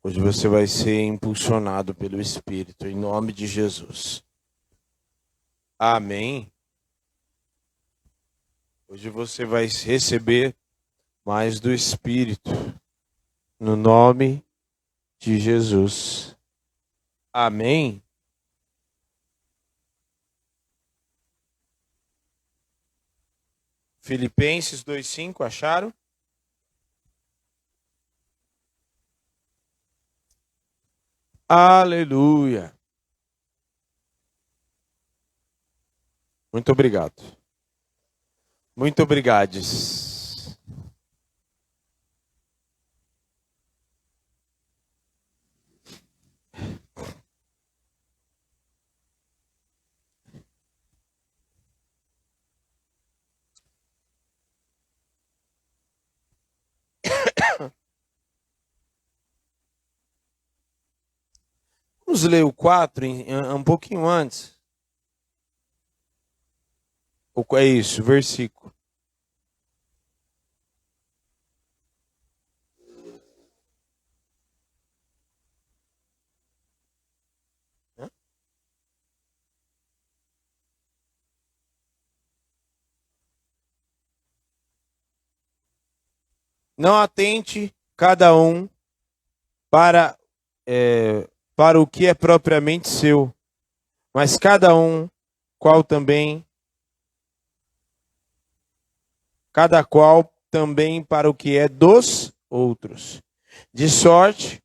Hoje você vai ser impulsionado pelo Espírito, em nome de Jesus. Amém. Hoje você vai receber mais do Espírito, no nome de Jesus. Amém. Filipenses 2:5, acharam? Aleluia. Muito obrigado. Muito obrigades. Vamos ler o 4 um pouquinho antes. É isso, versículo. Não atente cada um para o que é propriamente seu, mas cada qual também para o que é dos outros. De sorte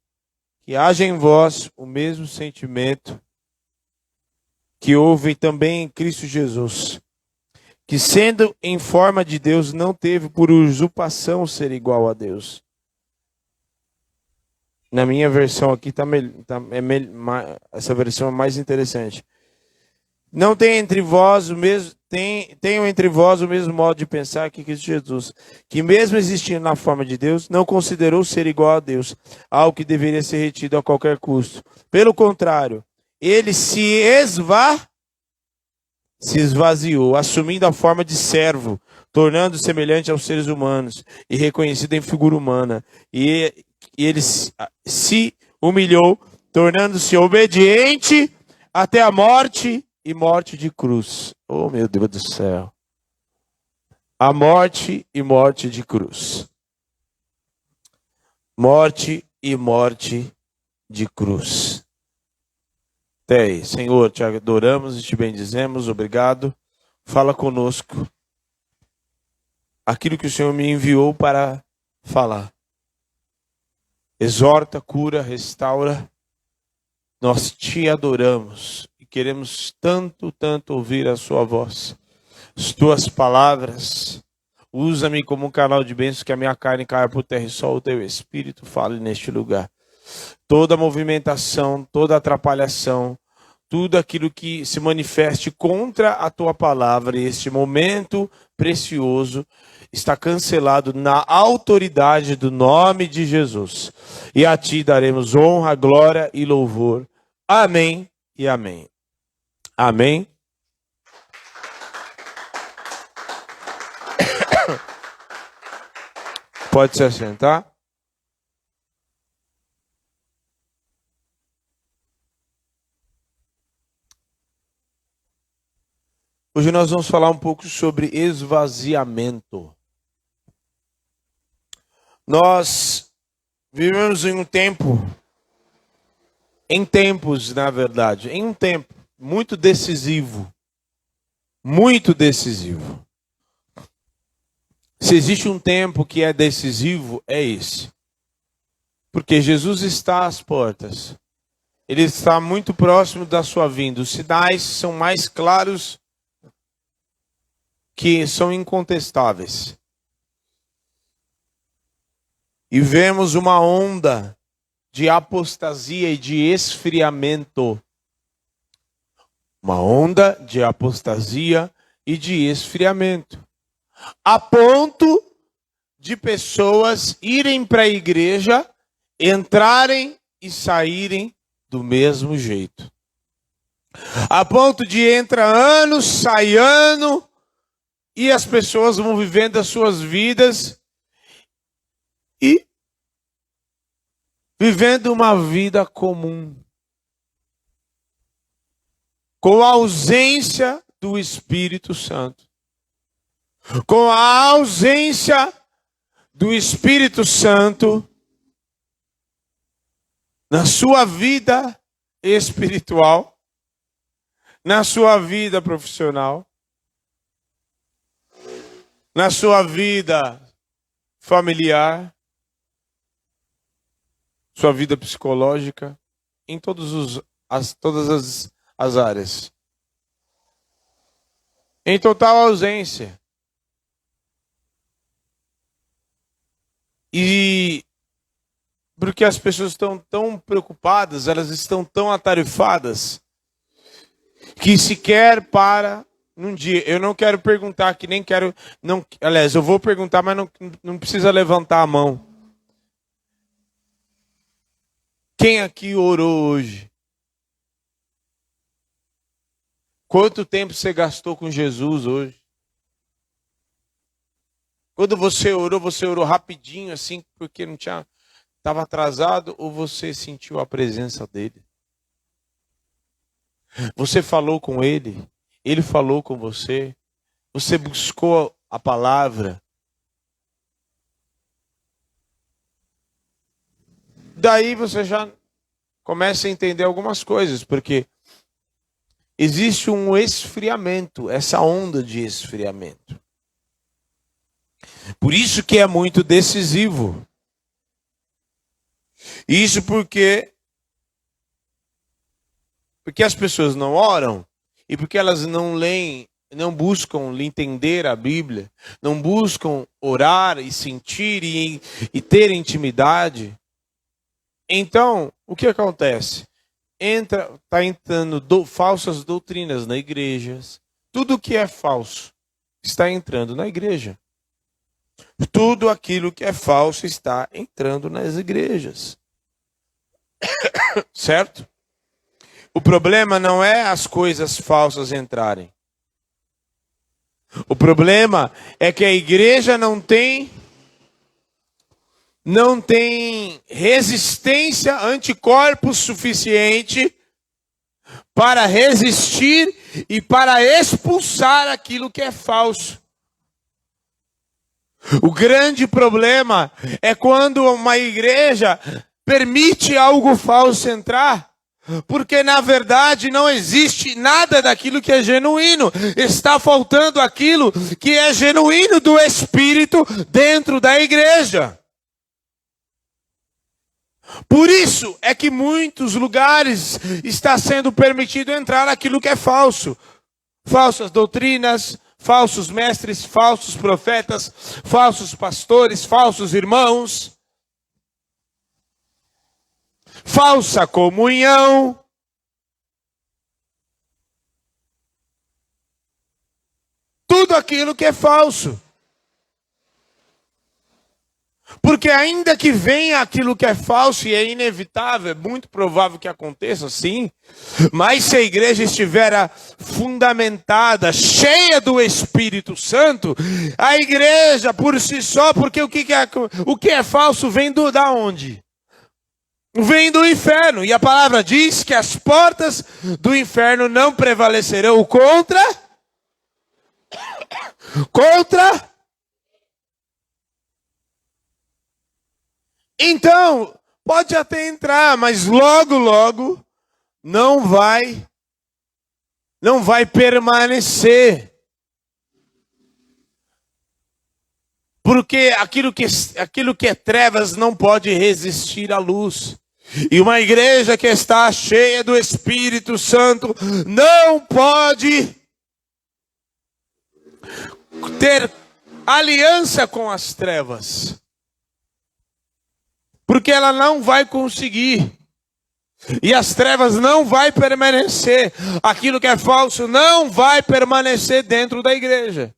que haja em vós o mesmo sentimento que houve também em Cristo Jesus, que sendo em forma de Deus, não teve por usurpação ser igual a Deus. Na minha versão aqui essa versão é mais interessante. Não tenham entre vós o mesmo modo de pensar que Cristo Jesus, que mesmo existindo na forma de Deus, não considerou ser igual a Deus, algo que deveria ser retido a qualquer custo. Pelo contrário, ele se esvaziou, assumindo a forma de servo, tornando-se semelhante aos seres humanos e reconhecido em figura humana. E ele se humilhou, tornando-se obediente até a morte e morte de cruz. Oh, meu Deus do céu. A morte e morte de cruz. Morte e morte de cruz. Até aí. Senhor, te adoramos e te bendizemos. Obrigado. Fala conosco aquilo que o Senhor me enviou para falar. Exorta, cura, restaura. Nós te adoramos e queremos tanto ouvir a sua voz. As tuas palavras. Usa-me como um canal de bênçãos, que a minha carne caia por terra e só o teu Espírito fale neste lugar. Toda movimentação, toda atrapalhação, tudo aquilo que se manifeste contra a tua palavra, e este momento precioso está cancelado na autoridade do nome de Jesus. E a ti daremos honra, glória e louvor. Amém e amém. Amém. Pode se assentar. Hoje nós vamos falar um pouco sobre esvaziamento. Nós vivemos em um tempo, em um tempo muito decisivo. Muito decisivo. Se existe um tempo que é decisivo, é esse. Porque Jesus está às portas. Ele está muito próximo da sua vinda. Os sinais são mais claros, que são incontestáveis. E vemos uma onda de apostasia e de esfriamento. Uma onda de apostasia e de esfriamento. A ponto de pessoas irem para a igreja, entrarem e saírem do mesmo jeito. A ponto de entra ano, sai ano, e as pessoas vão vivendo as suas vidas e vivendo uma vida comum, com a ausência do Espírito Santo. Com a ausência do Espírito Santo na sua vida espiritual, na sua vida profissional, na sua vida familiar, sua vida psicológica, em todas as áreas. Em total ausência. E porque as pessoas estão tão preocupadas, elas estão tão atarifadas, que sequer para num dia. Eu não quero perguntar, que nem quero. Não, aliás, eu vou perguntar, mas não precisa levantar a mão. Quem aqui orou hoje? Quanto tempo você gastou com Jesus hoje? Quando você orou rapidinho, assim, porque não tinha, estava atrasado, ou você sentiu a presença dele? Você falou com ele? Ele falou com você? Você buscou a palavra? Daí você já começa a entender algumas coisas, porque existe um esfriamento, essa onda de esfriamento. Por isso que é muito decisivo. Isso porque as pessoas não oram e porque elas não leem, não buscam entender a Bíblia, não buscam orar e sentir e ter intimidade. Então, o que acontece? Está entrando falsas doutrinas na igreja. Tudo que é falso está entrando na igreja. Tudo aquilo que é falso está entrando nas igrejas. Certo? O problema não é as coisas falsas entrarem. O problema é que a igreja não tem resistência, anticorpos suficiente para resistir e para expulsar aquilo que é falso. O grande problema é quando uma igreja permite algo falso entrar, porque na verdade não existe nada daquilo que é genuíno. Está faltando aquilo que é genuíno do Espírito dentro da igreja. Por isso é que em muitos lugares está sendo permitido entrar aquilo que é falso. Falsas doutrinas, falsos mestres, falsos profetas, falsos pastores, falsos irmãos, falsa comunhão. Tudo aquilo que é falso. Porque ainda que venha aquilo que é falso, e é inevitável, é muito provável que aconteça, sim. Mas se a igreja estiver fundamentada, cheia do Espírito Santo, a igreja por si só, porque o que é falso vem da onde? Vem do inferno. E a palavra diz que as portas do inferno não prevalecerão contra... Então, pode até entrar, mas logo não vai permanecer. Porque aquilo que é trevas não pode resistir à luz. E uma igreja que está cheia do Espírito Santo não pode ter aliança com as trevas. Porque ela não vai conseguir. E as trevas não vai permanecer. Aquilo que é falso não vai permanecer dentro da igreja.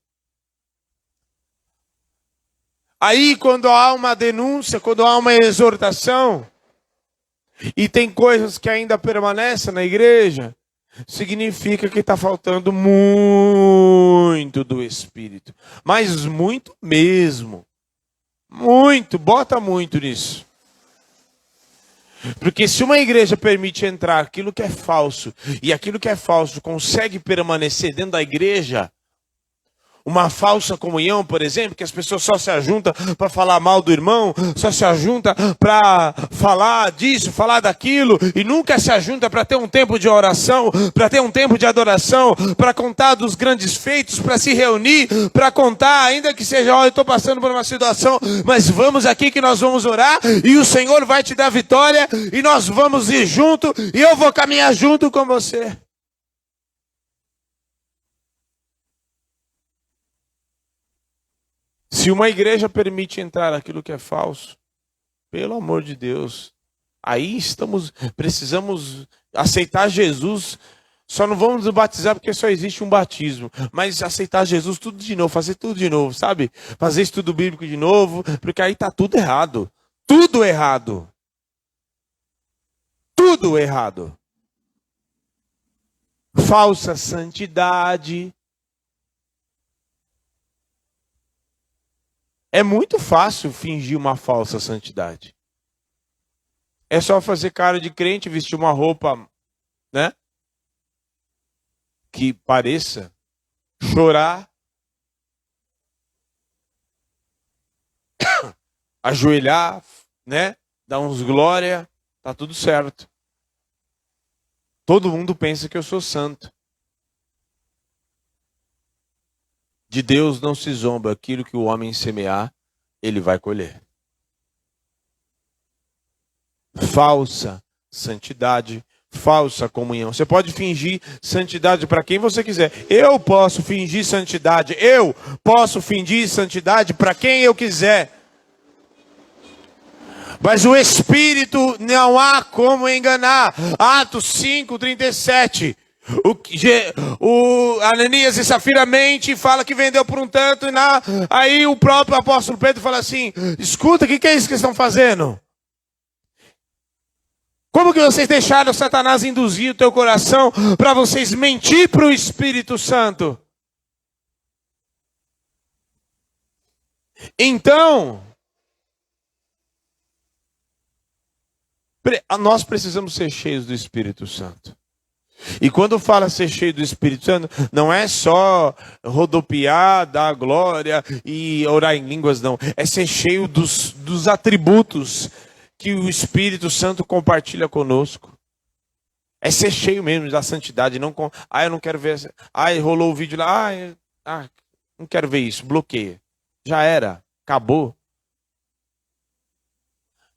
Aí quando há uma denúncia, quando há uma exortação, e tem coisas que ainda permanecem na igreja, significa que está faltando muito do Espírito. Mas muito mesmo. Muito, bota muito nisso. Porque se uma igreja permite entrar aquilo que é falso, e aquilo que é falso consegue permanecer dentro da igreja, uma falsa comunhão, por exemplo, que as pessoas só se ajuntam para falar mal do irmão, só se ajuntam para falar disso, falar daquilo, e nunca se ajunta para ter um tempo de oração, para ter um tempo de adoração, para contar dos grandes feitos, para se reunir, para contar, ainda que seja, eu estou passando por uma situação, mas vamos aqui que nós vamos orar, e o Senhor vai te dar vitória, e nós vamos ir junto, e eu vou caminhar junto com você. Se uma igreja permite entrar aquilo que é falso, pelo amor de Deus, aí precisamos aceitar Jesus. Só não vamos nos batizar porque só existe um batismo, mas aceitar Jesus tudo de novo, fazer tudo de novo, sabe? Fazer estudo bíblico de novo, porque aí tá tudo errado. Tudo errado. Tudo errado. Falsa santidade. É muito fácil fingir uma falsa santidade. É só fazer cara de crente, vestir uma roupa, né? Que pareça, chorar, ajoelhar, né? Dar uns glória, tá tudo certo. Todo mundo pensa que eu sou santo. De Deus não se zomba, aquilo que o homem semear, ele vai colher. Falsa santidade, falsa comunhão. Você pode fingir santidade para quem você quiser. Eu posso fingir santidade. Eu posso fingir santidade para quem eu quiser. Mas o Espírito não há como enganar. Atos 5:37. O Ananias e Safira mente e fala que vendeu por um tanto. Aí o próprio apóstolo Pedro fala assim: escuta, o que é isso que estão fazendo? Como que vocês deixaram Satanás induzir o teu coração para vocês mentir para o Espírito Santo? Então, nós precisamos ser cheios do Espírito Santo. E quando fala ser cheio do Espírito Santo, não é só rodopiar, dar glória e orar em línguas, não. É ser cheio dos atributos que o Espírito Santo compartilha conosco. É ser cheio mesmo da santidade. Não eu não quero ver. Rolou o vídeo lá. Não quero ver isso. Bloqueia. Já era. Acabou.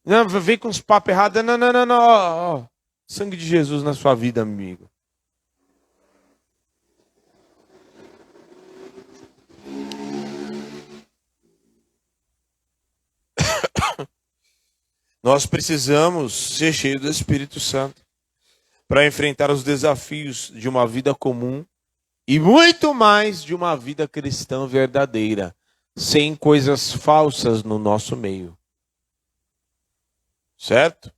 Não, vem com os papos errados. Não. Sangue de Jesus na sua vida, amigo. Nós precisamos ser cheios do Espírito Santo para enfrentar os desafios de uma vida comum e muito mais de uma vida cristã verdadeira, sem coisas falsas no nosso meio. Certo?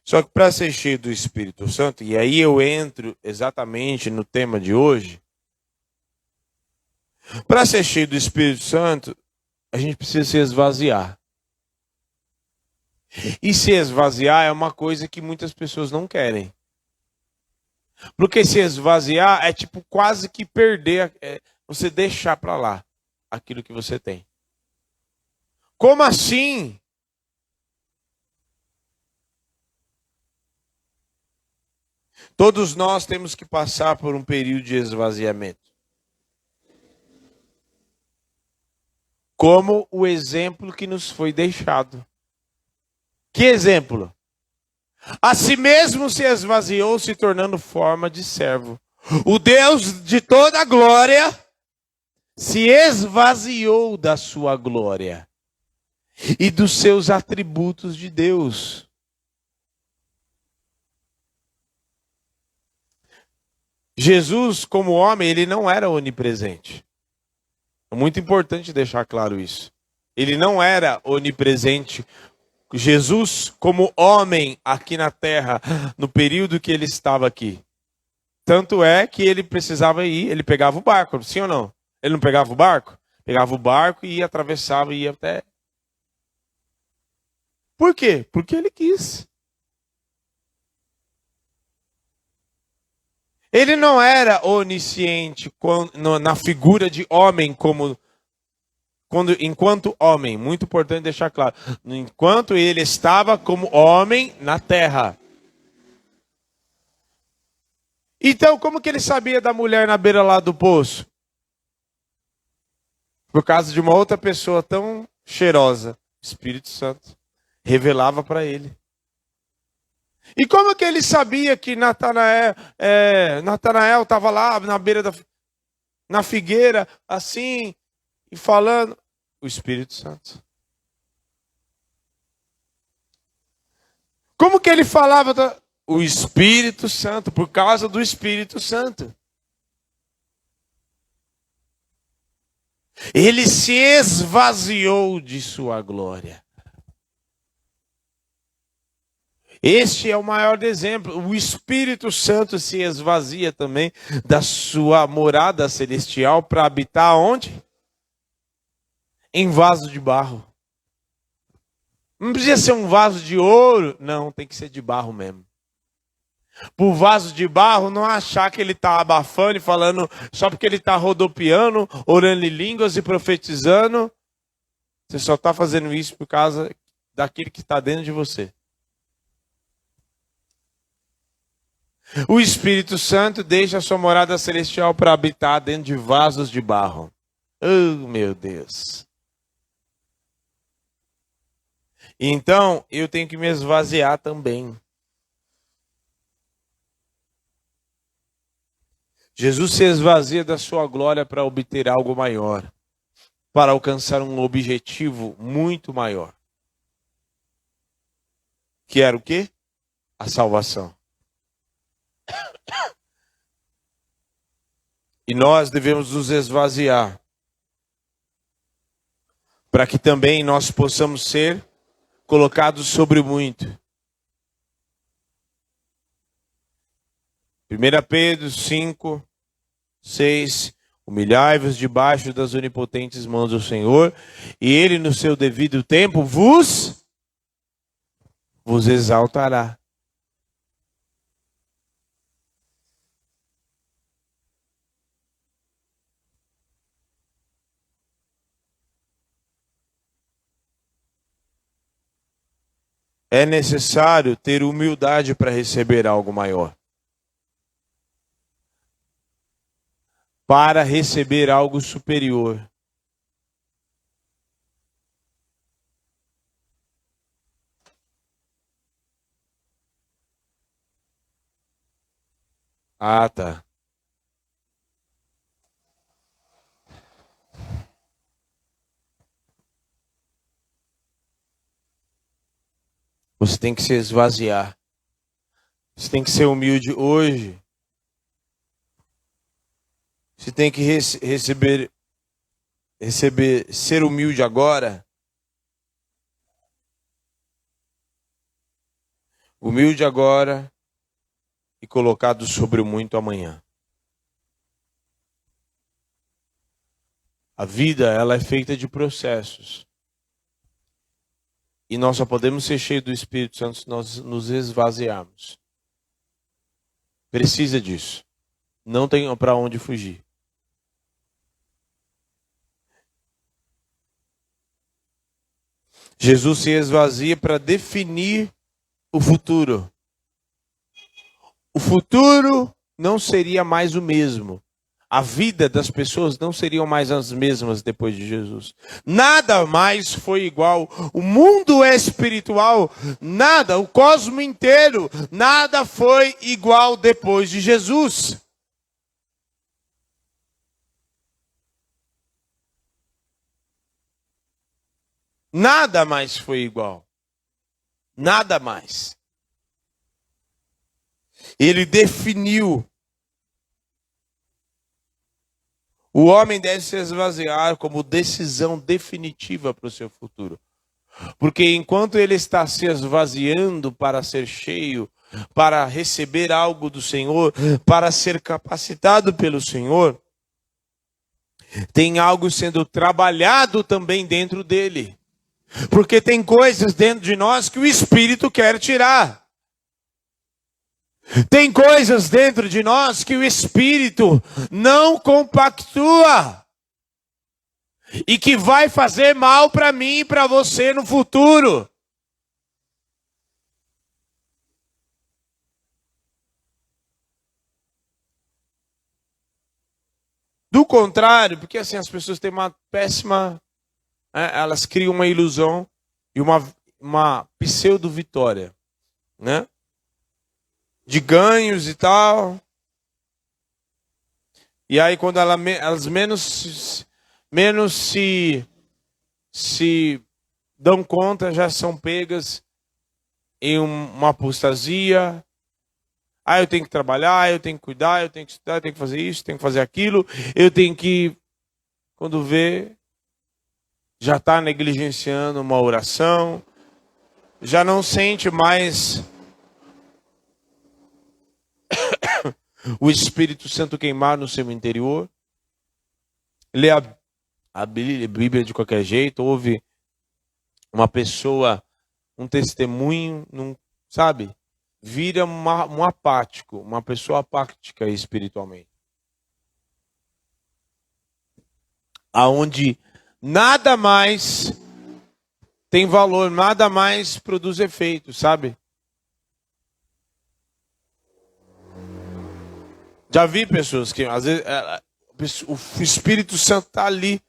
Só que para ser cheio do Espírito Santo, e aí eu entro exatamente no tema de hoje, para ser cheio do Espírito Santo, a gente precisa se esvaziar. E se esvaziar é uma coisa que muitas pessoas não querem. Porque se esvaziar é tipo quase que perder, você deixar para lá aquilo que você tem. Como assim? Todos nós temos que passar por um período de esvaziamento. Como o exemplo que nos foi deixado. Que exemplo? A si mesmo se esvaziou, se tornando forma de servo. O Deus de toda a glória se esvaziou da sua glória e dos seus atributos de Deus. Jesus, como homem, ele não era onipresente. É muito importante deixar claro isso. Ele não era onipresente. Jesus, como homem aqui na terra, no período que ele estava aqui. Tanto é que ele precisava ir, ele pegava o barco, sim ou não? Ele não pegava o barco? Pegava o barco e atravessava e ia até... Por quê? Porque ele quis. Ele não era onisciente na figura de homem enquanto homem, muito importante deixar claro, enquanto ele estava como homem na terra. Então, como que ele sabia da mulher na beira lá do poço? Por causa de uma outra pessoa tão cheirosa, Espírito Santo revelava para ele. E como que ele sabia que Natanael estava lá na beira na figueira, assim, e falando? O Espírito Santo. Como que ele falava? O Espírito Santo, por causa do Espírito Santo. Ele se esvaziou de sua glória. Este é o maior exemplo. O Espírito Santo se esvazia também da sua morada celestial para habitar onde? Em vaso de barro. Não precisa ser um vaso de ouro. Não, tem que ser de barro mesmo. Por vaso de barro, não achar que ele está abafando e falando só porque ele está rodopiando, orando em línguas e profetizando. Você só está fazendo isso por causa daquele que está dentro de você. O Espírito Santo deixa a sua morada celestial para habitar dentro de vasos de barro. Oh, meu Deus. Então, eu tenho que me esvaziar também. Jesus se esvazia da sua glória para obter algo maior. Para alcançar um objetivo muito maior. Que era o quê? A salvação. E nós devemos nos esvaziar para que também nós possamos ser colocados sobre muito. 1 Pedro 5, 6. Humilhai-vos debaixo das onipotentes mãos do Senhor, e Ele no seu devido tempo vos exaltará. É necessário ter humildade para receber algo maior. Para receber algo superior. Ah, tá. Você tem que se esvaziar. Você tem que ser humilde hoje. Você tem que receber, ser humilde agora. Humilde agora e colocado sobre o muito amanhã. A vida, ela é feita de processos. E nós só podemos ser cheios do Espírito Santo se nós nos esvaziarmos. Precisa disso. Não tem para onde fugir. Jesus se esvazia para definir o futuro. O futuro não seria mais o mesmo. A vida das pessoas não seriam mais as mesmas depois de Jesus. Nada mais foi igual. O mundo é espiritual, nada, o cosmo inteiro, nada foi igual depois de Jesus. Nada mais foi igual. Nada mais. Ele definiu. O homem deve se esvaziar como decisão definitiva para o seu futuro. Porque enquanto ele está se esvaziando para ser cheio, para receber algo do Senhor, para ser capacitado pelo Senhor, tem algo sendo trabalhado também dentro dele. Porque tem coisas dentro de nós que o Espírito quer tirar. Tem coisas dentro de nós que o Espírito não compactua. E que vai fazer mal para mim e para você no futuro. Do contrário, porque assim as pessoas têm uma péssima... elas criam uma ilusão e uma pseudo-vitória, né? De ganhos e tal. E aí quando elas menos se dão conta, já são pegas em uma apostasia. Eu tenho que trabalhar, eu tenho que cuidar, eu tenho que estudar, eu tenho que fazer isso, eu tenho que fazer aquilo. Eu tenho que, quando vê, já está negligenciando uma oração, já não sente mais o Espírito Santo queimar no seu interior. Lê a Bíblia de qualquer jeito, ouve uma pessoa, um testemunho, sabe? Vira um apático, uma pessoa apática espiritualmente. Aonde nada mais tem valor, nada mais produz efeito, sabe? Já vi pessoas que às vezes o Espírito Santo está ali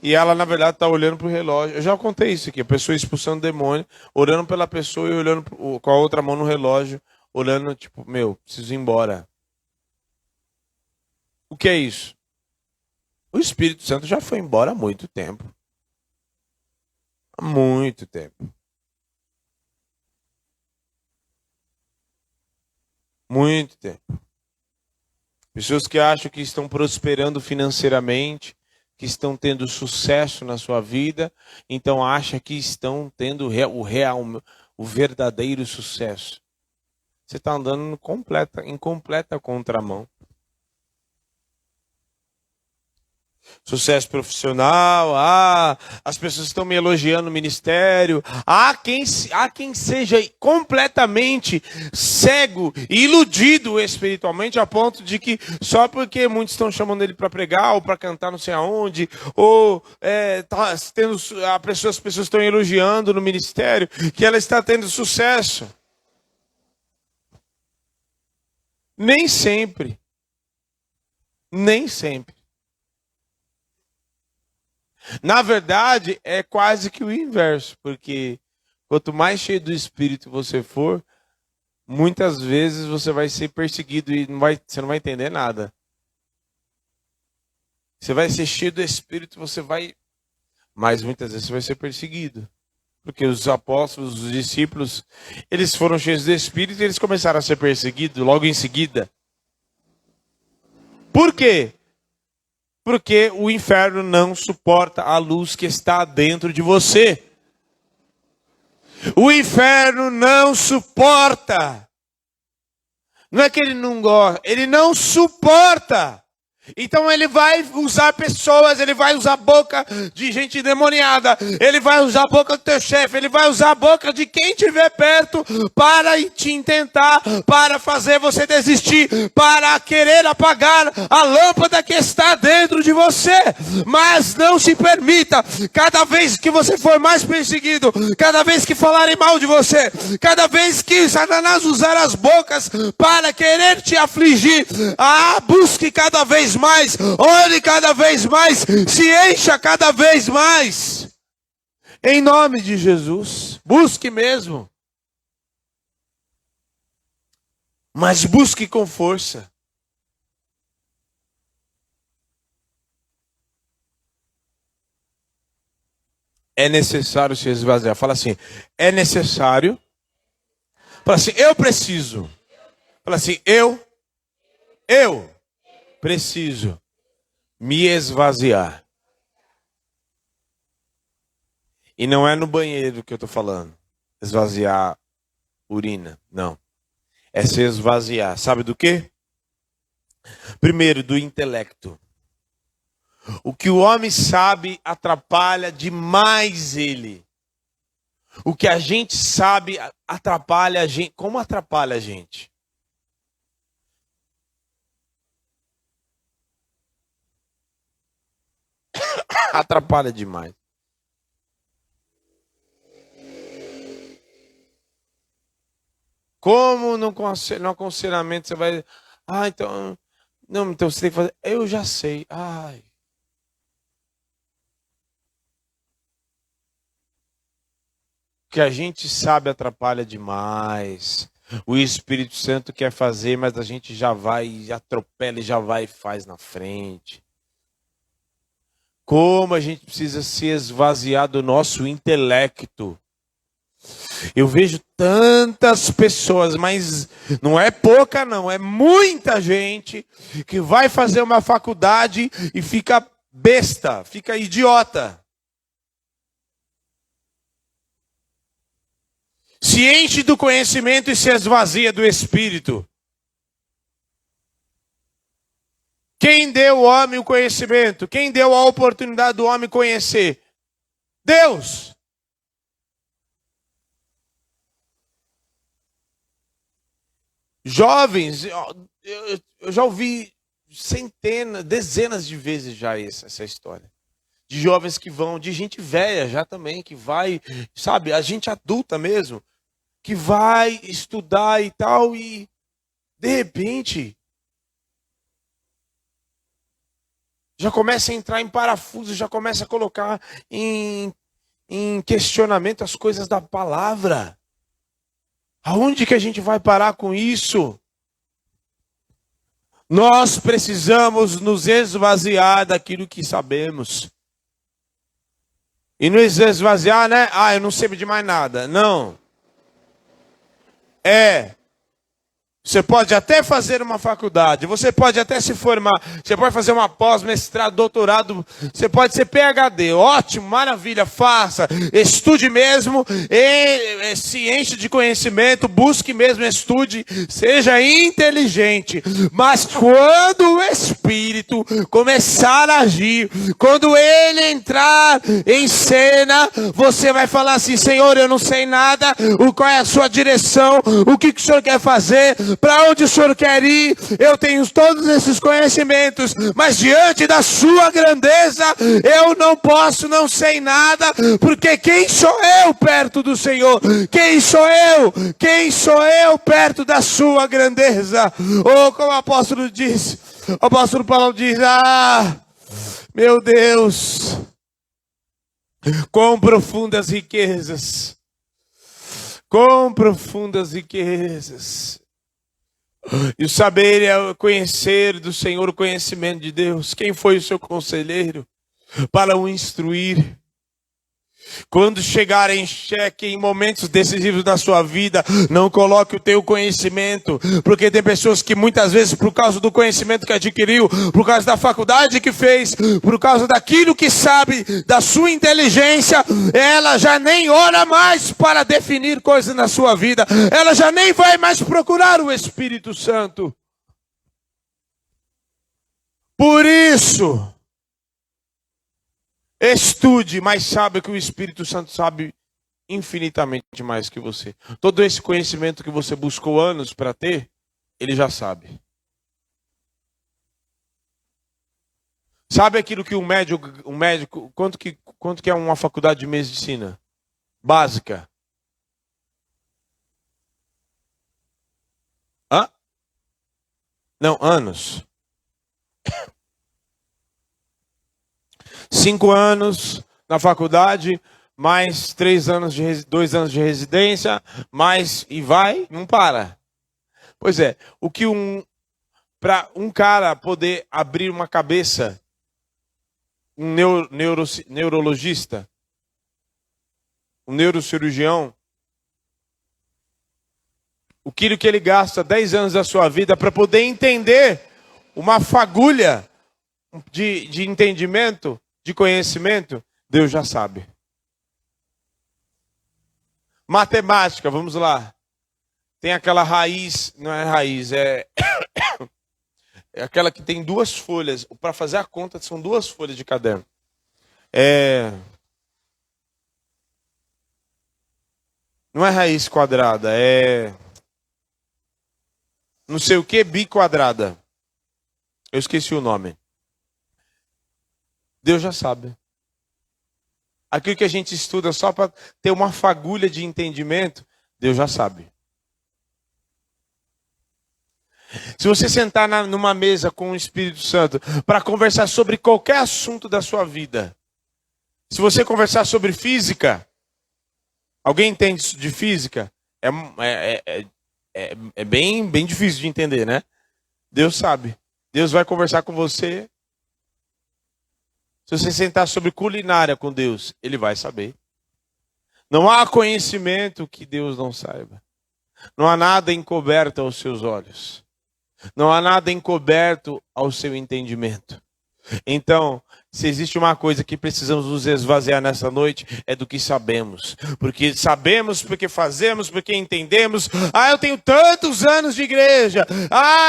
e ela na verdade está olhando para o relógio. Eu já contei isso aqui, a pessoa expulsando demônio, orando pela pessoa e olhando com a outra mão no relógio, olhando tipo, preciso ir embora. O que é isso? O Espírito Santo já foi embora há muito tempo. Há muito tempo. Muito tempo. Pessoas que acham que estão prosperando financeiramente, que estão tendo sucesso na sua vida, então acham que estão tendo o verdadeiro sucesso. Você está andando em completa contramão. Sucesso profissional, as pessoas estão me elogiando no ministério. Há quem seja completamente cego e iludido espiritualmente a ponto de que só porque muitos estão chamando ele para pregar ou para cantar não sei aonde, ou as pessoas estão elogiando no ministério que ela está tendo sucesso. Nem sempre. Nem sempre. Na verdade, é quase que o inverso, porque quanto mais cheio do Espírito você for, muitas vezes você vai ser perseguido e você não vai entender nada. Você vai ser cheio do Espírito, mas muitas vezes você vai ser perseguido. Porque os apóstolos, os discípulos, eles foram cheios do Espírito e eles começaram a ser perseguidos logo em seguida. Por quê? Porque o inferno não suporta a luz que está dentro de você. O inferno não suporta. Não é que ele não gosta, ele não suporta. Então ele vai usar pessoas, ele vai usar a boca de gente endemoniada, ele vai usar a boca do teu chefe, ele vai usar a boca de quem estiver perto para te intentar, para fazer você desistir, para querer apagar a lâmpada que está dentro de você. Mas não se permita, cada vez que você for mais perseguido, cada vez que falarem mal de você, cada vez que Satanás usar as bocas para querer te afligir, busque cada vez mais, ore cada vez mais, se encha cada vez mais. Em nome de Jesus, busque mesmo. Mas busque com força. É necessário se esvaziar. Fala assim, é necessário. Fala assim, eu preciso. Fala assim, eu preciso me esvaziar. E não é no banheiro que eu estou falando. Esvaziar urina. Não. É se esvaziar. Sabe do quê? Primeiro, do intelecto. O que o homem sabe atrapalha demais ele. O que a gente sabe atrapalha a gente. Como atrapalha a gente? Atrapalha demais. Como no aconselhamento você vai... Ah, então... Não, então você tem que fazer... Eu já sei. Ai. O que a gente sabe atrapalha demais. O Espírito Santo quer fazer, mas a gente já vai, atropela e já vai e faz na frente. Como a gente precisa se esvaziar do nosso intelecto. Eu vejo tantas pessoas, mas não é pouca não, é muita gente que vai fazer uma faculdade e fica besta, fica idiota. Se enche do conhecimento e se esvazia do Espírito. Quem deu ao homem o conhecimento? Quem deu a oportunidade do homem conhecer? Deus. Jovens, eu já ouvi centenas, dezenas de vezes já essa história. De jovens que vão, de gente velha já também, que vai, sabe, a gente adulta mesmo, que vai estudar e tal, e de repente já começa a entrar em parafuso, já começa a colocar em questionamento as coisas da palavra. Aonde que a gente vai parar com isso? Nós precisamos nos esvaziar daquilo que sabemos. E nos esvaziar, né? Ah, eu não sei de mais nada. Não. Você pode até fazer uma faculdade, você pode até se formar, você pode fazer uma pós, mestrado, doutorado, você pode ser PhD, ótimo, maravilha, faça, estude mesmo, se enche de conhecimento, busque mesmo, estude, seja inteligente. Mas quando o Espírito começar a agir, quando ele entrar em cena, você vai falar assim: Senhor, eu não sei nada, qual é a sua direção, o que o Senhor quer fazer, para onde o Senhor quer ir, eu tenho todos esses conhecimentos, mas diante da sua grandeza, eu não posso, não sei nada, porque quem sou eu perto do Senhor? Quem sou eu? Quem sou eu perto da sua grandeza? Ou como o apóstolo diz, o apóstolo Paulo diz: ah, meu Deus, quão profundas riquezas, quão profundas riquezas. E o saber é o conhecer do Senhor, o conhecimento de Deus. Quem foi o seu conselheiro para o instruir? Quando chegar em xeque, em momentos decisivos da sua vida, não coloque o teu conhecimento, porque tem pessoas que muitas vezes, por causa do conhecimento que adquiriu, por causa da faculdade que fez, por causa daquilo que sabe, da sua inteligência, ela já nem ora mais para definir coisas na sua vida, ela já nem vai mais procurar o Espírito Santo. Por isso, estude, mas saiba que o Espírito Santo sabe infinitamente mais que você. Todo esse conhecimento que você buscou anos para ter, ele já sabe. Sabe aquilo que um médico, quanto que é uma faculdade de medicina básica? Hã? Não, anos. 5 anos na faculdade, mais 2 anos de residência, mais e vai, não para. Pois é, o que para um cara poder abrir uma cabeça, um neurologista, um neurocirurgião, o que ele gasta 10 anos da sua vida para poder entender uma fagulha de entendimento, de conhecimento, Deus já sabe. Matemática, vamos lá. Tem aquela raiz, não é raiz, é aquela que tem 2 folhas. Para fazer a conta, são 2 folhas de caderno. Não é raiz quadrada, é não sei o que, biquadrada. Eu esqueci o nome. Deus já sabe. aquilo que a gente estuda só para ter uma fagulha de entendimento, Deus já sabe. Se você sentar numa mesa com o Espírito Santo para conversar sobre qualquer assunto da sua vida, se você conversar sobre física, alguém entende de física? É bem difícil de entender, né? Deus sabe. Deus vai conversar com você. Se você sentar sobre culinária com Deus, Ele vai saber. Não há conhecimento que Deus não saiba. Não há nada encoberto aos seus olhos. Não há nada encoberto ao seu entendimento. Então, se existe uma coisa que precisamos nos esvaziar nessa noite, é do que sabemos. Porque sabemos, porque fazemos, porque entendemos. Eu tenho tantos anos de igreja.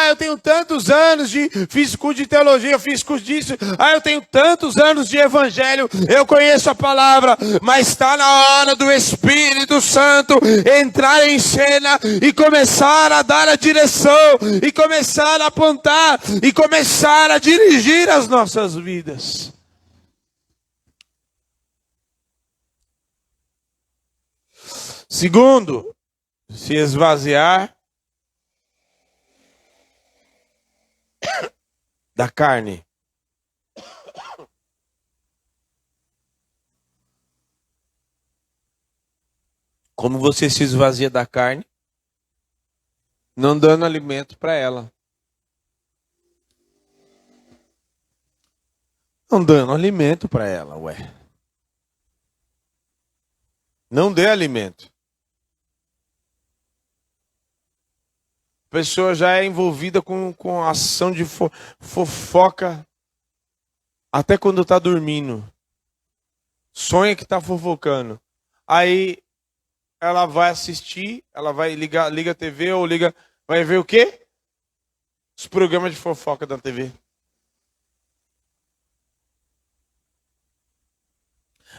Eu tenho tantos anos fiz curso de teologia, fiz curso disso. Eu tenho tantos anos de evangelho. Eu conheço a palavra, mas está na hora do Espírito Santo entrar em cena e começar a dar a direção, e começar a apontar, e começar a dirigir as nossas vidas. Segundo, se esvaziar da carne. Como você se esvazia da carne? Não dando alimento para ela. Não dando alimento para ela, ué. Não dê alimento. A pessoa já é envolvida com ação de fofoca até quando está dormindo. Sonha que está fofocando. Aí ela vai assistir, ela vai liga a TV ou vai ver o quê? Os programas de fofoca da TV.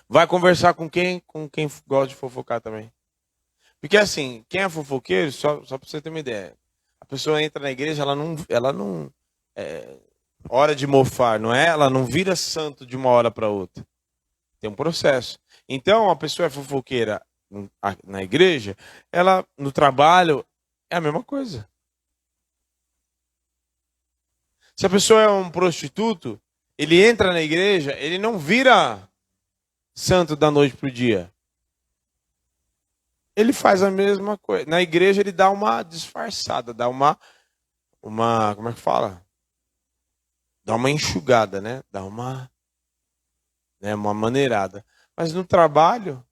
Vai conversar com quem? Com quem gosta de fofocar também. Porque assim, quem é fofoqueiro, só para você ter uma ideia, a pessoa entra na igreja, ela não hora de mofar, não é? Ela não vira santo de uma hora para outra. Tem um processo. Então, a pessoa é fofoqueira na igreja, ela no trabalho é a mesma coisa. Se a pessoa é um prostituto, ele entra na igreja, ele não vira santo da noite pro dia. Ele faz a mesma coisa. Na igreja ele dá uma disfarçada, dá uma como é que fala? Dá uma enxugada, né? Dá uma maneirada. Mas no trabalho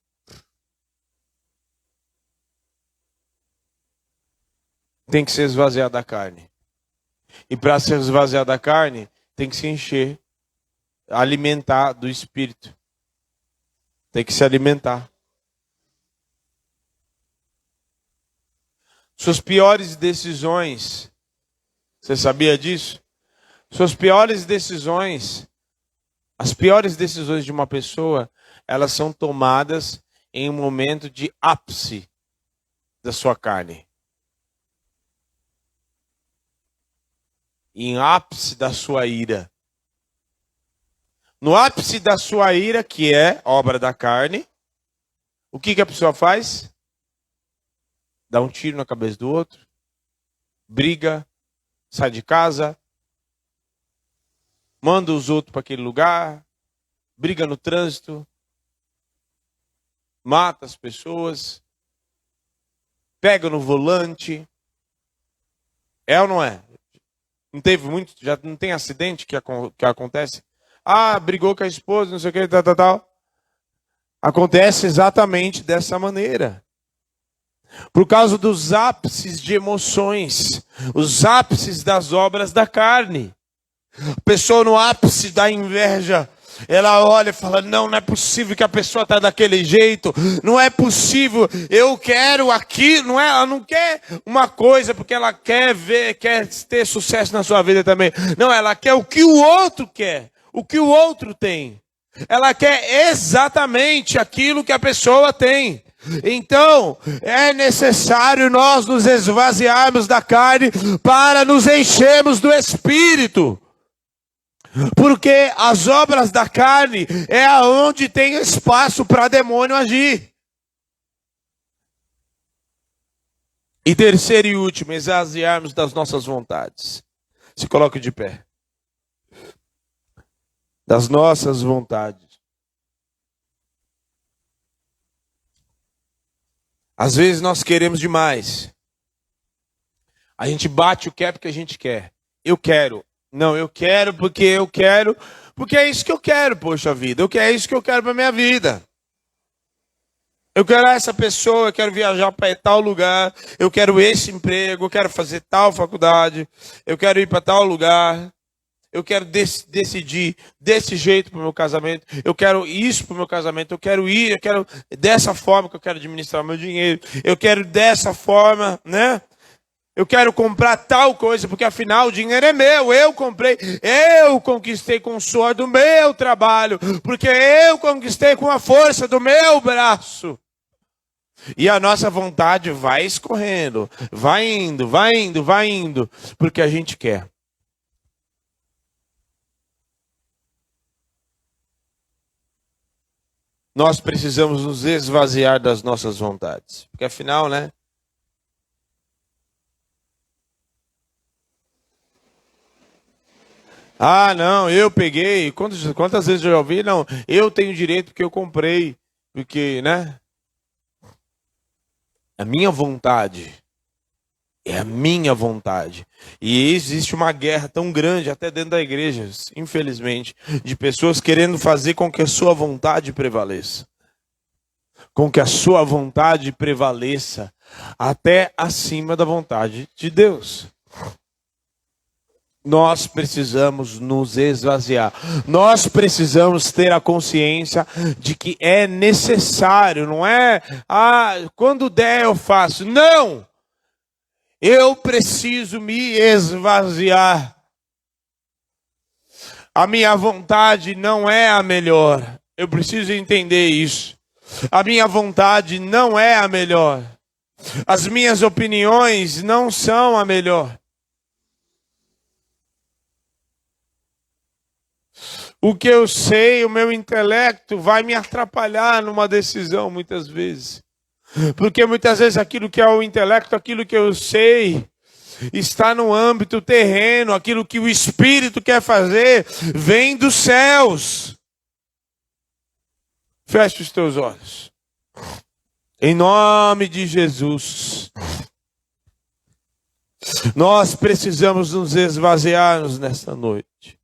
tem que se esvaziar da carne. E para se esvaziar da carne, tem que se encher, alimentar do espírito. Tem que se alimentar. Suas piores decisões, você sabia disso? Suas piores decisões, as piores decisões de uma pessoa, elas são tomadas em um momento de ápice da sua carne. Em ápice da sua ira. No ápice da sua ira, que é obra da carne, o que a pessoa faz? Dá um tiro na cabeça do outro, briga, sai de casa, manda os outros para aquele lugar, briga no trânsito, mata as pessoas, pega no volante. É ou não é? Não teve muito, já não tem acidente que acontece? Brigou com a esposa, não sei o que, tal. Acontece exatamente dessa maneira. Por causa dos ápices de emoções, os ápices das obras da carne. A pessoa no ápice da inveja, ela olha e fala, não é possível que a pessoa está daquele jeito, não é possível, eu quero aquilo, não é? Ela não quer uma coisa porque ela quer ter sucesso na sua vida também. Não, ela quer o que o outro quer, o que o outro tem. Ela quer exatamente aquilo que a pessoa tem. Então, é necessário nós nos esvaziarmos da carne para nos enchermos do Espírito. Porque as obras da carne é aonde tem espaço para demônio agir. E terceiro e último, esvaziarmos das nossas vontades. Se coloque de pé. Das nossas vontades. Às vezes nós queremos demais. A gente bate o que é porque a gente quer. Eu quero. Não, eu quero porque eu quero. Porque é isso que eu quero, poxa vida. É isso que eu quero para minha vida. Eu quero essa pessoa, eu quero viajar para tal lugar. Eu quero esse emprego, eu quero fazer tal faculdade. Eu quero ir para tal lugar. Eu quero decidir desse jeito para o meu casamento. Eu quero isso para o meu casamento. Eu quero dessa forma que eu quero administrar meu dinheiro. Eu quero dessa forma, né? Eu quero comprar tal coisa, porque afinal o dinheiro é meu. Eu comprei, eu conquistei com o suor do meu trabalho. Porque eu conquistei com a força do meu braço. E a nossa vontade vai escorrendo, vai indo, porque a gente quer. Nós precisamos nos esvaziar das nossas vontades. Porque afinal, né? Ah, não, eu peguei. Quantas vezes eu já ouvi? Não, eu tenho direito porque eu comprei. Porque, né? A minha vontade. É a minha vontade. E existe uma guerra tão grande, até dentro da igreja, infelizmente, de pessoas querendo fazer com que a sua vontade prevaleça. Com que a sua vontade prevaleça até acima da vontade de Deus. Nós precisamos nos esvaziar. Nós precisamos ter a consciência de que é necessário, não é? Quando der eu faço. Não! Eu preciso me esvaziar. A minha vontade não é a melhor. Eu preciso entender isso. A minha vontade não é a melhor. As minhas opiniões não são a melhor. O que eu sei, o meu intelecto vai me atrapalhar numa decisão muitas vezes. Porque muitas vezes aquilo que é o intelecto, aquilo que eu sei, está no âmbito terreno, aquilo que o Espírito quer fazer, vem dos céus. Feche os teus olhos. Em nome de Jesus. Nós precisamos nos esvaziarmos nesta noite.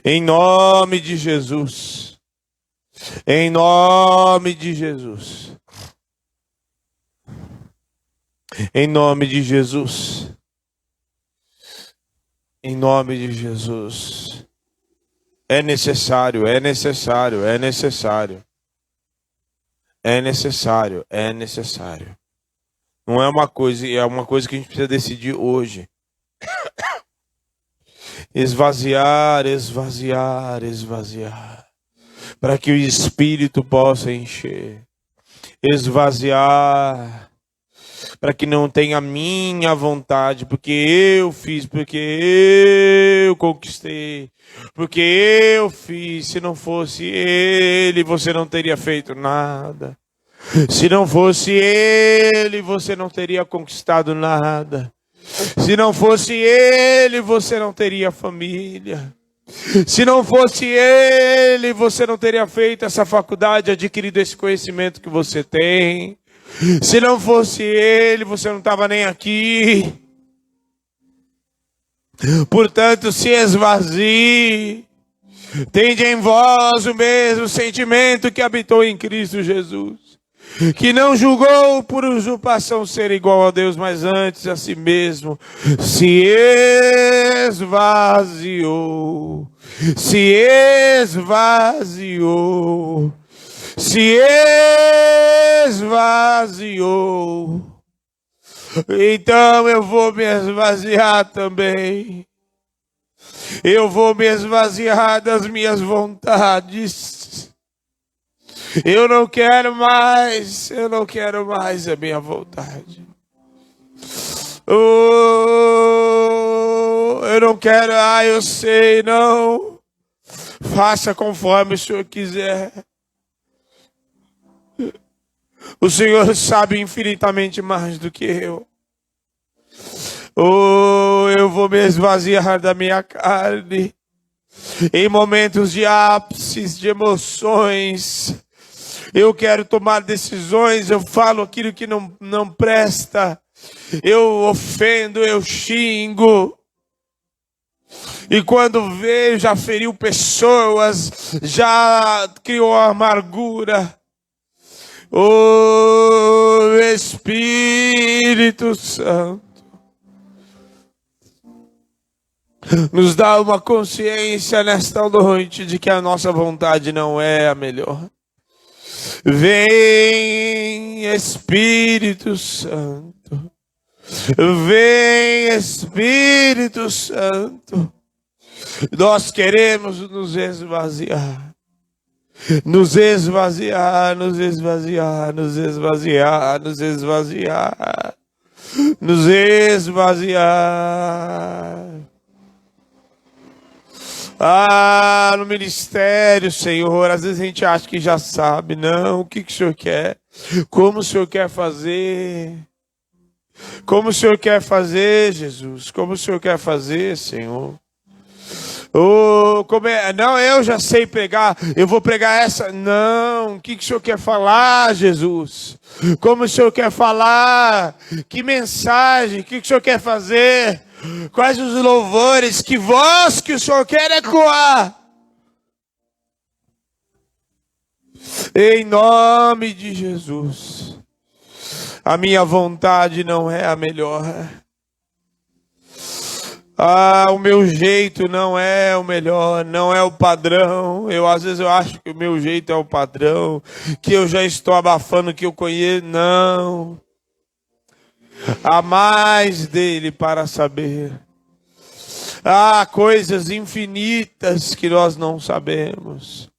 Em nome de Jesus. Em nome de Jesus. Em nome de Jesus. Em nome de Jesus. É necessário, é necessário, é necessário. É necessário, é necessário. Não é uma coisa, é uma coisa que a gente precisa decidir hoje. Esvaziar, esvaziar, esvaziar. Para que o Espírito possa encher. Esvaziar. Para que não tenha a minha vontade, porque eu fiz, porque eu conquistei, porque eu fiz. Se não fosse Ele, você não teria feito nada. Se não fosse Ele, você não teria conquistado nada. Se não fosse Ele, você não teria família. Se não fosse Ele, você não teria feito essa faculdade, adquirido esse conhecimento que você tem. Se não fosse Ele, você não estava nem aqui. Portanto, se esvazie. Tende em vós o mesmo sentimento que habitou em Cristo Jesus, que não julgou por usurpação ser igual a Deus, mas antes a si mesmo se esvaziou. Se esvaziou. Se esvaziou. Então eu vou me esvaziar também. Eu vou me esvaziar das minhas vontades. Eu não quero mais a minha vontade. eu não quero, eu sei, não. Faça conforme o Senhor quiser. O Senhor sabe infinitamente mais do que eu. Eu vou me esvaziar da minha carne. Em momentos de ápices, de emoções, eu quero tomar decisões, eu falo aquilo que não presta, eu ofendo, eu xingo. E quando vejo, já feriu pessoas, já criou amargura. Oh, Espírito Santo, nos dá uma consciência nesta noite de que a nossa vontade não é a melhor. Vem, Espírito Santo. Vem, Espírito Santo. Nós queremos nos esvaziar. Nos esvaziar, nos esvaziar, nos esvaziar, nos esvaziar. Nos esvaziar. No ministério, Senhor, às vezes a gente acha que já sabe. Não, o que o Senhor quer? Como o Senhor quer fazer? Como o Senhor quer fazer, Jesus? Como o Senhor quer fazer, Senhor? Não, eu já sei pregar, eu vou pregar essa. Não, o que o Senhor quer falar, Jesus? Como o Senhor quer falar? Que mensagem? O que o Senhor quer fazer? Quais os louvores? Que voz que o Senhor quer ecoar? Em nome de Jesus. A minha vontade não é a melhor. O meu jeito não é o melhor, não é o padrão. Às vezes eu acho que o meu jeito é o padrão, que eu já estou abafando, que eu conheço. Não. Há mais dele para saber. Há coisas infinitas que nós não sabemos.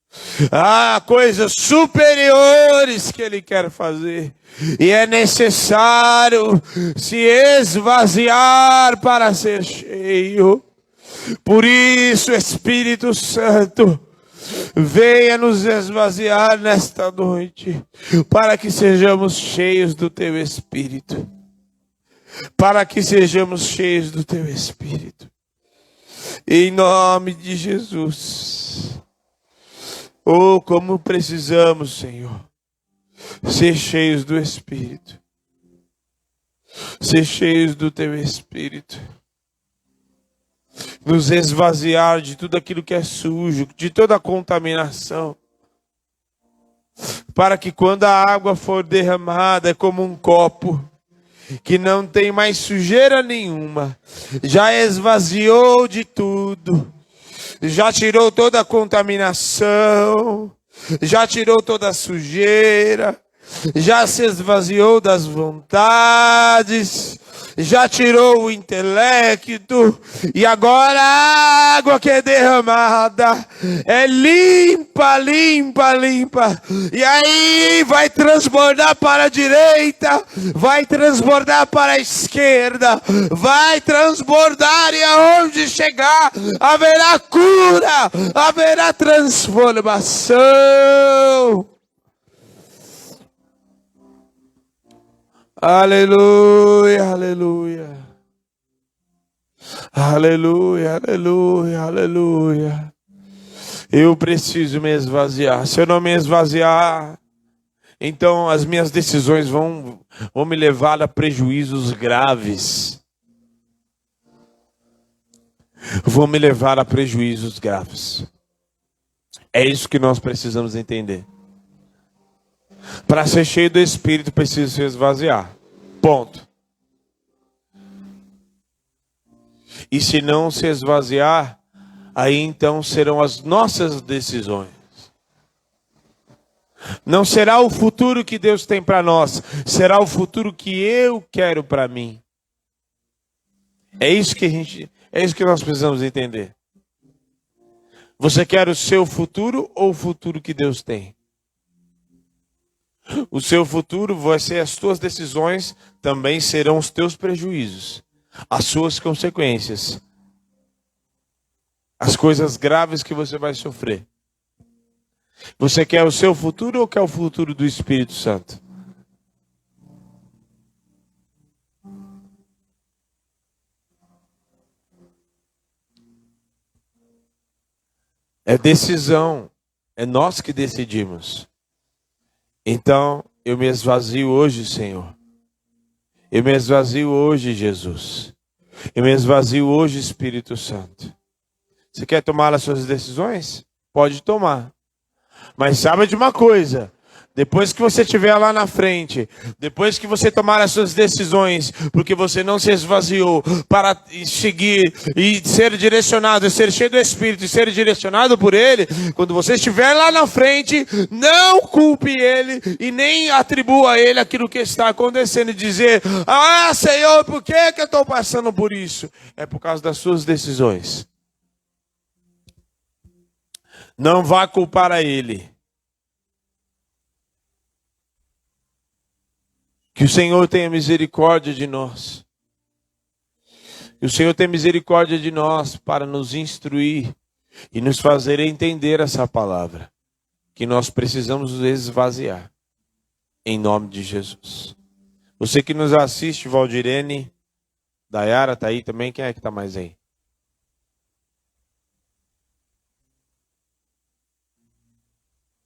Há coisas superiores que ele quer fazer. E é necessário se esvaziar para ser cheio. Por isso, Espírito Santo, venha nos esvaziar nesta noite, para que sejamos cheios do Teu Espírito. Para que sejamos cheios do Teu Espírito. Em nome de Jesus. Oh, como precisamos, Senhor, ser cheios do Espírito. Ser cheios do Teu Espírito. Nos esvaziar de tudo aquilo que é sujo, de toda a contaminação. Para que quando a água for derramada, é como um copo que não tem mais sujeira nenhuma, já esvaziou de tudo, já tirou toda a contaminação, já tirou toda a sujeira, já se esvaziou das vontades, já tirou o intelecto, e agora a água que é derramada é limpa, limpa, limpa, e aí vai transbordar para a direita, vai transbordar para a esquerda, vai transbordar, e aonde chegar haverá cura, haverá transformação. Aleluia, aleluia. Aleluia, aleluia, aleluia. Eu preciso me esvaziar. Se eu não me esvaziar, então as minhas decisões vão me levar a prejuízos graves. Vão me levar a prejuízos graves. É isso que nós precisamos entender. Para ser cheio do Espírito, precisa se esvaziar. Ponto. E se não se esvaziar, aí então serão as nossas decisões. Não será o futuro que Deus tem para nós, será o futuro que eu quero para mim. É isso que nós precisamos entender. Você quer o seu futuro ou o futuro que Deus tem? O seu futuro vai ser as tuas decisões, também serão os teus prejuízos, as suas consequências. as coisas graves que você vai sofrer. Você quer o seu futuro ou quer o futuro do Espírito Santo? É decisão. É nós que decidimos. Então, eu me esvazio hoje, Senhor. Eu me esvazio hoje, Jesus. Eu me esvazio hoje, Espírito Santo. Você quer tomar as suas decisões? Pode tomar. Mas saiba de uma coisa. Depois que você estiver lá na frente, depois que você tomar as suas decisões, porque você não se esvaziou para seguir e ser direcionado, ser cheio do Espírito e ser direcionado por Ele, quando você estiver lá na frente, não culpe Ele e nem atribua a Ele aquilo que está acontecendo e dizer: ah, Senhor, por que eu estou passando por isso? É por causa das suas decisões. Não vá culpar a Ele. Que o Senhor tenha misericórdia de nós. Que o Senhor tenha misericórdia de nós para nos instruir e nos fazer entender essa palavra. Que nós precisamos nos esvaziar. Em nome de Jesus. Você que nos assiste, Valdirene, Dayara está aí também. Quem é que está mais aí?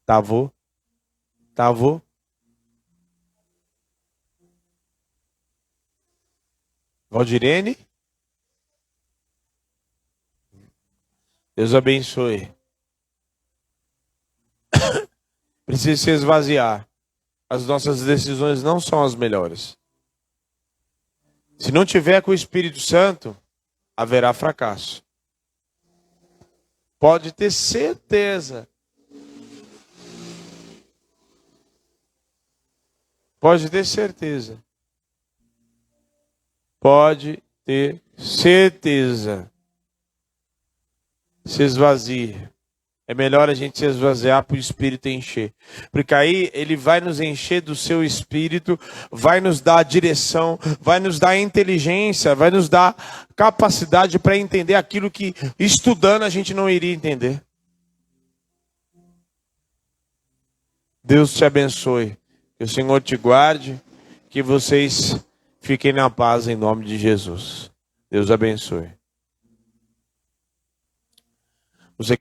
Tavô? Tavô? Valdirene? Deus abençoe. Precisa se esvaziar. As nossas decisões não são as melhores. Se não tiver com o Espírito Santo, haverá fracasso. Pode ter certeza. Pode ter certeza. Pode ter certeza. Se esvazie. É melhor a gente se esvaziar para o Espírito encher. Porque aí ele vai nos encher do seu Espírito, vai nos dar direção, vai nos dar inteligência, vai nos dar capacidade para entender aquilo que estudando a gente não iria entender. Deus te abençoe. Que o Senhor te guarde. Que vocês fiquem na paz em nome de Jesus. Deus abençoe. Você